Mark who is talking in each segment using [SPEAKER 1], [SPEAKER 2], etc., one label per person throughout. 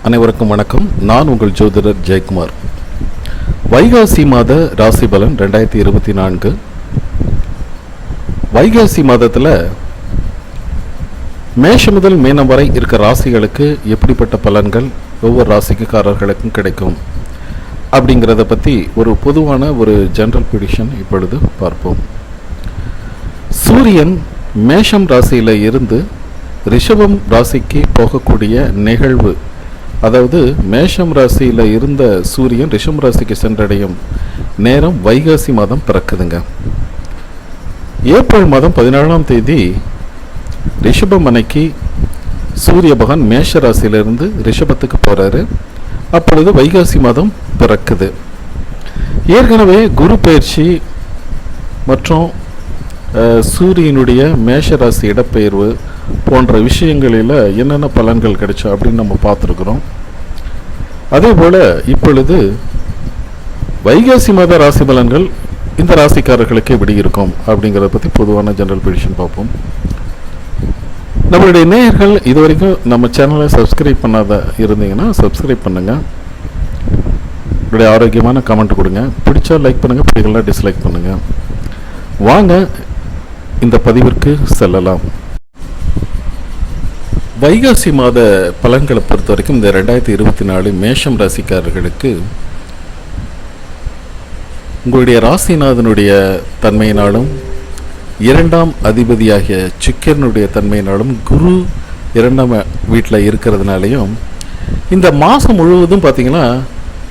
[SPEAKER 1] அனைவருக்கும் வணக்கம். நான் உங்கள் ஜோதிடர் ஜெயக்குமார். வைகாசி மாத ராசி பலன் 2024. வைகாசி மாதத்தில் மேஷம் முதல் மீனம் வரை இருக்கிற ராசிகளுக்கு எப்படிப்பட்ட பலன்கள் ஒவ்வொரு ராசிக்காரர்களுக்கும் கிடைக்கும் அப்படிங்கிறத பற்றி ஒரு பொதுவான ஒரு ஜெனரல் ப்ரெடிக்ஷன் இப்பொழுது பார்ப்போம். சூரியன் மேஷம் ராசியில் இருந்து ரிஷபம் ராசிக்கு போகக்கூடிய நிகழ்வு, அதாவது மேஷம் ராசியில் இருந்த சூரியன் ரிஷபம் ராசிக்கு சென்றடையும் நேரம் வைகாசி மாதம் பிறக்குதுங்க. ஏப்ரல் மாதம் 17ஆம் தேதி ரிஷபம் அன்னைக்கு சூரிய பகவான் மேஷ ராசியிலிருந்து ரிஷபத்துக்கு போகிறாரு. அப்பொழுது வைகாசி மாதம் பிறக்குது. ஏற்கனவே குரு பயிற்சி மற்றும் சூரியனுடைய மேஷ ராசி இடப்பெயர்வு போன்ற விஷயங்களில் என்னென்ன பலன்கள் கிடைச்சோம் அப்படின்னு நம்ம பார்த்துருக்குறோம். அதே போல் இப்பொழுது வைகாசி மாத ராசி பலன்கள் இந்த ராசிக்காரர்களுக்கு எப்படி இருக்கும் அப்படிங்கிறத பற்றி பொதுவான ஜெனரல் ப்ரெடிக்ஷன் பார்ப்போம். நம்மளுடைய நேயர்கள் இது வரைக்கும் நம்ம சேனலை சப்ஸ்கிரைப் பண்ணாத இருந்தீங்கன்னா சப்ஸ்கிரைப் பண்ணுங்கள். உங்களுடைய ஆரோக்கியமான கமெண்ட் கொடுங்க. பிடிச்சா லைக் பண்ணுங்கள், பிடிக்கலாம் டிஸ்லைக் பண்ணுங்கள். வாங்க இந்த பதிவிற்கு செல்லலாம். வைகாசி மாத பலன்களை பொறுத்த வரைக்கும் இந்த 2024 மேஷம் ராசிக்காரர்களுக்கு உங்களுடைய ராசிநாதனுடைய தன்மையினாலும் இரண்டாம் அதிபதியாகிய சுக்கிரனுடைய தன்மையினாலும் குரு 2ஆம் வீட்டில் இருக்கிறதுனாலையும் இந்த மாதம் முழுவதும் பார்த்திங்கன்னா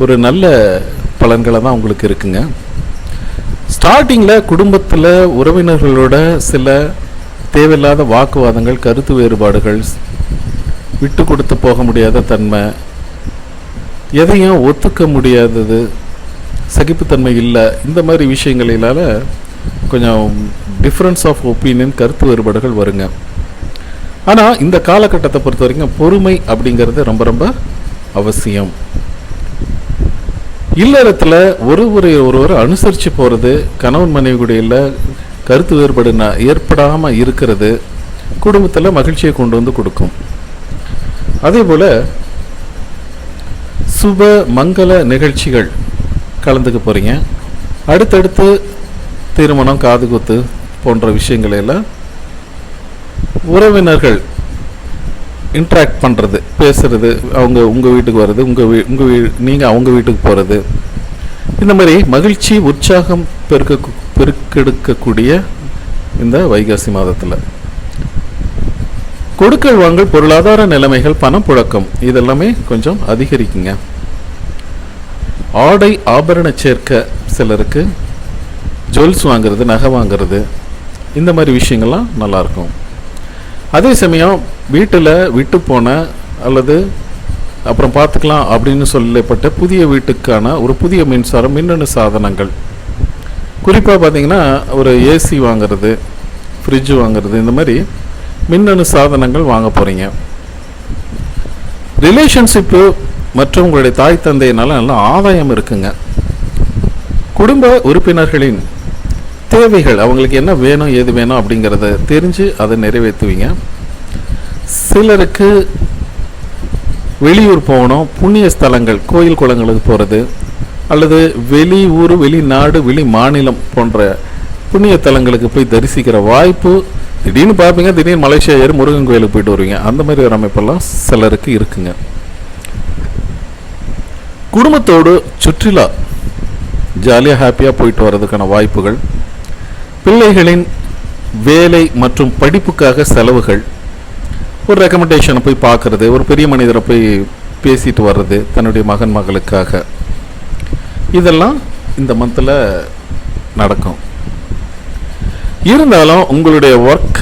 [SPEAKER 1] ஒரு நல்ல பலன்களை தான் உங்களுக்கு இருக்குங்க. ஸ்டார்டிங்கில் குடும்பத்தில் உறவினர்களோட சில தேவையில்லாத வாக்குவாதங்கள், கருத்து வேறுபாடுகள், விட்டு கொடுத்து போக முடியாத தன்மை, எதையும் ஒத்துக்க முடியாதது, சகிப்புத்தன்மை இல்லை, இந்த மாதிரி விஷயங்களினால கொஞ்சம் டிஃப்ரென்ஸ் ஆஃப் ஒப்பீனியன், கருத்து வேறுபாடுகள் வருங்க. ஆனால் இந்த காலகட்டத்தை பொறுத்த வரைக்கும் பொறுமை அப்படிங்கிறது ரொம்ப ரொம்ப அவசியம். இல்லறத்தில் ஒருவர் அனுசரித்து போகிறது, கணவன் மனைவியுடைய கருத்து வேறுபாடு ஏற்படாமல் இருக்கிறது குடும்பத்தில் மகிழ்ச்சியை கொண்டு வந்து கொடுக்கும். அதே போல் சுப மங்கள நிகழ்ச்சிகள் கலந்துக்க போகிறீங்க. அடுத்தடுத்து திருமணம், காதுகுத்து போன்ற விஷயங்களெல்லாம் உறவினர்கள் இன்ட்ராக்ட் பண்ணுறது, பேசுகிறது, அவங்க உங்கள் வீட்டுக்கு வர்றது, நீங்கள் அவங்க வீட்டுக்கு போகிறது, இந்த மாதிரி மகிழ்ச்சி உற்சாகம் பெருக்கெடுக்கக்கூடிய இந்த வைகாசி மாதத்தில் கொடுக்கல் வாங்கல், பொருளாதார நிலைமைகள், பணப்புழக்கம் இதெல்லாமே கொஞ்சம் அதிகரிக்குங்க. ஆடை ஆபரண சேர்க்க சிலருக்கு ஜுவல்ஸ் வாங்கிறது, நகை வாங்கிறது, இந்த மாதிரி விஷயங்கள்லாம் நல்லாயிருக்கும். அதே சமயம் வீட்டில் விட்டு போன அல்லது அப்புறம் பார்த்துக்கலாம் அப்படின்னு சொல்லப்பட்ட புதிய வீட்டுக்கான ஒரு புதிய மின்சாரம், மின்னணு சாதனங்கள், குறிப்பாக பார்த்திங்கன்னா ஒரு ஏசி வாங்கிறது, ஃப்ரிட்ஜு வாங்கிறது, இந்த மாதிரி மின்னணு சாதனங்கள் வாங்க போகிறீங்க. ரிலேஷன்ஷிப்பு மற்றும் உங்களுடைய தாய் தந்தையினால நல்ல ஆதாயம் இருக்குங்க. குடும்ப உறுப்பினர்களின் தேவைகள், அவங்களுக்கு என்ன வேணும் ஏது வேணும் அப்படிங்கிறத தெரிஞ்சு அதை நிறைவேற்றுவீங்க. சிலருக்கு வெளியூர் போகணும், புண்ணிய ஸ்தலங்கள், கோயில் குளங்களுக்கு போகிறது, அல்லது வெளியூர், வெளிநாடு, வெளி மாநிலம் போன்ற புண்ணிய தலங்களுக்கு போய் தரிசிக்கிற வாய்ப்பு திடீர்னு பார்ப்பீங்க. திடீர்னு மலேசியா ஏறி முருகன் கோயிலுக்கு போயிட்டு வருவீங்க. அந்த மாதிரி ஒரு அமைப்பெல்லாம் சிலருக்கு இருக்குங்க. குடும்பத்தோடு சுற்றுலா ஜாலியாக ஹாப்பியாக போயிட்டு வர்றதுக்கான வாய்ப்புகள், பிள்ளைகளின் வேலை மற்றும் படிப்புக்காக செலவுகள், ஒரு ரெக்கமெண்டேஷனை போய் பார்க்குறது, ஒரு பெரிய மனிதரை போய் பேசிட்டு வர்றது தன்னுடைய மகன் மகளுக்காக, இதெல்லாம் இந்த மந்தில் நடக்கும். இருந்தாலும் உங்களுடைய ஒர்க்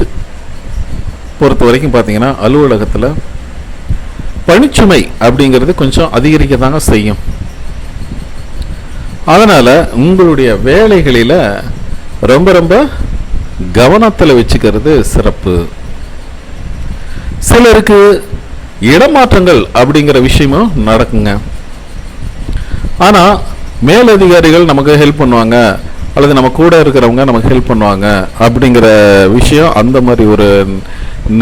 [SPEAKER 1] பொறுத்த வரைக்கும் பார்த்தீங்கன்னா அலுவலகத்தில் பணிச்சுமை அப்படிங்கிறது கொஞ்சம் அதிகரிக்க தாங்க செய்யும். அதனால் உங்களுடைய வேலைகளில் ரொம்ப ரொம்ப கவனத்தில் வச்சுக்கிறது சிறப்பு. சிலருக்கு இடமாற்றங்கள் அப்படிங்கிற விஷயமும் நடக்குங்க. ஆனால் மேலதிகாரிகள் நமக்கு ஹெல்ப் பண்ணுவாங்க, அல்லது நம்ம கூட இருக்கிறவங்க நமக்கு ஹெல்ப் பண்ணுவாங்க அப்படிங்கிற விஷயம், அந்த மாதிரி ஒரு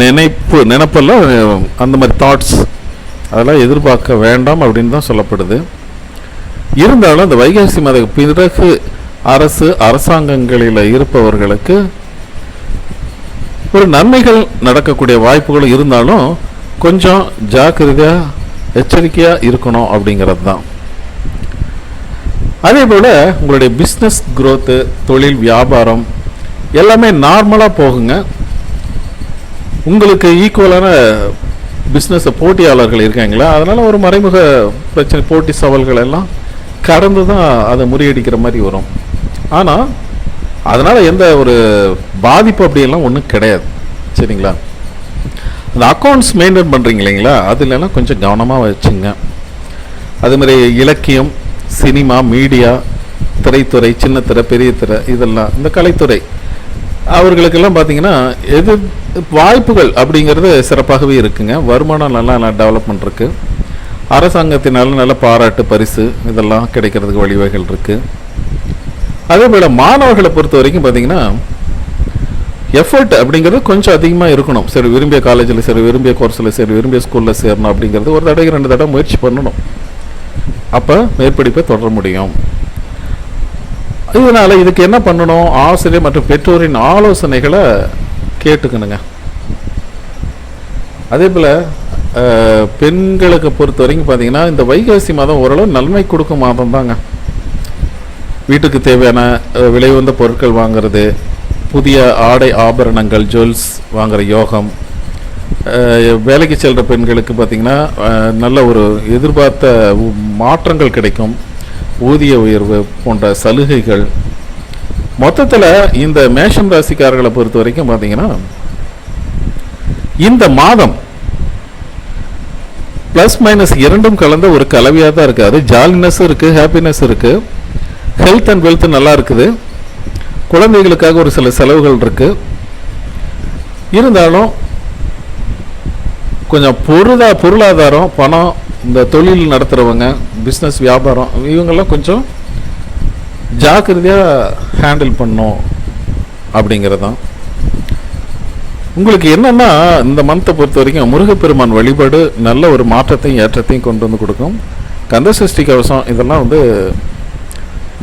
[SPEAKER 1] நினைப்பெல்லாம், அந்த மாதிரி தாட்ஸ் அதெல்லாம் எதிர்பார்க்க வேண்டாம் அப்படின்னு தான் சொல்லப்படுது. இருந்தாலும் இந்த வைகாசி மாத பிறகு அரசாங்கங்களில் இருப்பவர்களுக்கு ஒரு நன்மைகள் நடக்கக்கூடிய வாய்ப்புகள் இருந்தாலும் கொஞ்சம் ஜாக்கிரதையாக எச்சரிக்கையாக இருக்கணும் அப்படிங்கிறது தான். அதே போல் உங்களுடைய பிஸ்னஸ் க்ரோத்து, தொழில் வியாபாரம் எல்லாமே நார்மலாக போகுங்க. உங்களுக்கு ஈக்குவலான பிஸ்னஸ் போட்டியாளர்கள் இருக்காங்களா, அதனால் ஒரு மறைமுக பிரச்சனை, போட்டி சவால்கள் எல்லாம் கடந்து தான் அதை முறியடிக்கிற மாதிரி வரும். ஆனால் அதனால் எந்த ஒரு பாதிப்பு அப்படியெல்லாம் ஒன்றும் கிடையாது. சரிங்களா? அந்த அக்கௌண்ட்ஸ் மெயின்டைன் பண்ணுறீங்க இல்லைங்களா, அதுலலாம் கொஞ்சம் கவனமாக வச்சுங்க. அதுமாதிரி இலக்கியம், சினிமா, மீடியா, திரைத்துறை, சின்ன திரை, பெரிய திரை, இதெல்லாம் இந்த கலைத்துறை அவர்களுக்கெல்லாம் பார்த்தீங்கன்னா வாய்ப்புகள் அப்படிங்கிறது சிறப்பாகவே இருக்குங்க. வருமானம் நல்லா டெவலப்மெண்ட் இருக்குது. அரசாங்கத்தினால நல்ல பாராட்டு, பரிசு இதெல்லாம் கிடைக்கிறதுக்கு வழிவகைகள் இருக்குது. அதே போல் மாணவர்களை பொறுத்த வரைக்கும் பார்த்தீங்கன்னா எஃபர்ட் அப்படிங்கிறது கொஞ்சம் அதிகமாக இருக்கணும். சரி, விரும்பிய காலேஜில் சரி, விரும்பிய கோர்ஸில் சரி, விரும்பிய ஸ்கூலில் சேரணும் அப்படிங்கிறது ஒரு தடவை 2 தடவை முயற்சி பண்ணணும். அப்போ மேற்படிப்பை தொடர முடியும். இதனால் இதுக்கு என்ன பண்ணணும்? ஆசிரியர் மற்றும் பெற்றோரின் ஆலோசனைகளை கேட்டுக்கணுங்க. அதே போல் பெண்களுக்கு பொறுத்த வரைக்கும் பார்த்தீங்கன்னா இந்த வைகாசி மாதம் ஓரளவு நன்மை கொடுக்கும் மாதம் தாங்க. வீட்டுக்கு தேவையான விலை உயர்ந்த பொருட்கள் வாங்கிறது, புதிய ஆடை ஆபரணங்கள், ஜுவல்ஸ் வாங்குகிற யோகம், வேலைக்கு செல்கிற பெண்களுக்கு பார்த்திங்கன்னா நல்ல ஒரு எதிர்பார்த்த மாற்றங்கள் கிடைக்கும், ஊதிய உயர்வு போன்ற சலுகைகள். மொத்தத்தில் இந்த மேஷம் ராசிக்காரர்களை பொறுத்த வரைக்கும் பார்த்திங்கன்னா இந்த மாதம் ப்ளஸ் மைனஸ் இரண்டும் கலந்த ஒரு கலவையாக தான் இருக்குது. அது ஜாலினஸும் இருக்குது, ஹாப்பினஸ் இருக்குது, ஹெல்த் அண்ட் வெல்த் நல்லா இருக்குது, குழந்தைகளுக்காக ஒரு சில செலவுகள் இருக்குது. இருந்தாலும் கொஞ்சம் பொருளாதாரம், பணம், இந்த தொழில் நடத்துகிறவங்க, பிஸ்னஸ் வியாபாரம், இவங்கெல்லாம் கொஞ்சம் ஜாக்கிரதையாக ஹேண்டில் பண்ணணும் அப்படிங்கிறது தான். உங்களுக்கு என்னென்னா இந்த மந்த்தை பொறுத்த வரைக்கும் முருகப்பெருமான் வழிபாடு நல்ல ஒரு மாற்றத்தையும் ஏற்றத்தையும் கொண்டு வந்து கொடுக்கும். கந்தசஷ்டி கவசம் இதெல்லாம்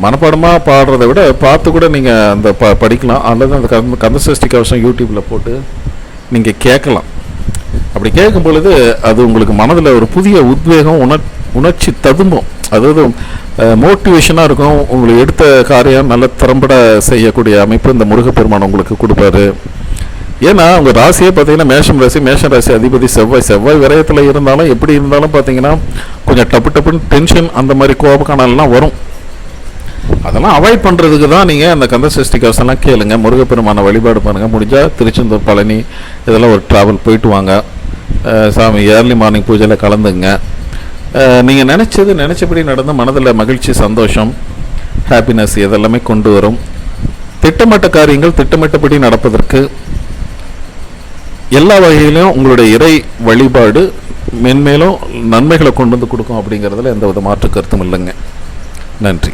[SPEAKER 1] மனப்பாடமாக பாடுறதை விட பார்த்து கூட நீங்கள் அந்த படிக்கலாம். அல்லது அந்த கந்தசஷ்டி கவசம் யூடியூப்பில் போட்டு நீங்கள் கேட்கலாம். அப்படி கேட்கும் பொழுது அது உங்களுக்கு மனதில் ஒரு புதிய உத்வேகம், உணர்ச்சி ததும்பும். அதாவது மோட்டிவேஷனாக இருக்கும். உங்களுக்கு எடுத்த காரியம் நல்ல திறம்பட செய்யக்கூடிய அமைப்பு இந்த முருகப்பெருமான் உங்களுக்கு கொடுப்பாரு. ஏன்னா உங்கள் ராசியே பார்த்தீங்கன்னா மேஷம் ராசி அதிபதி செவ்வாய் விரயத்தில் இருந்தாலும் எப்படி இருந்தாலும் பார்த்தீங்கன்னா கொஞ்சம் டப்புன்னு டென்ஷன், அந்த மாதிரி கோபக்கானல்லாம் வரும். அதெல்லாம் அவாய்ட் பண்ணுறதுக்கு தான் நீங்கள் அந்த கந்தசஷ்டி கவசம்லாம் கேளுங்க. முருகப்பெருமான வழிபாடு பண்ணுங்கள். முடிஞ்சால் திருச்செந்தூர், பழனி இதெல்லாம் ஒரு ட்ராவல் போயிட்டு வாங்க. சாமி ஏர்லி மார்னிங் பூஜையில் கலந்துங்க. நீங்கள் நினச்சபடி நடந்த மனதில் மகிழ்ச்சி, சந்தோஷம், ஹாப்பினஸ் இதெல்லாமே கொண்டு வரும். திட்டமிட்ட காரியங்கள் திட்டமிட்டபடி நடப்பதற்கு எல்லா வகையிலும் உங்களுடைய இறை வழிபாடு மென்மேலும் நன்மைகளை கொண்டு வந்து கொடுக்கும் அப்படிங்கிறதுல எந்த வித மாற்று கருத்தும் இல்லைங்க. நன்றி.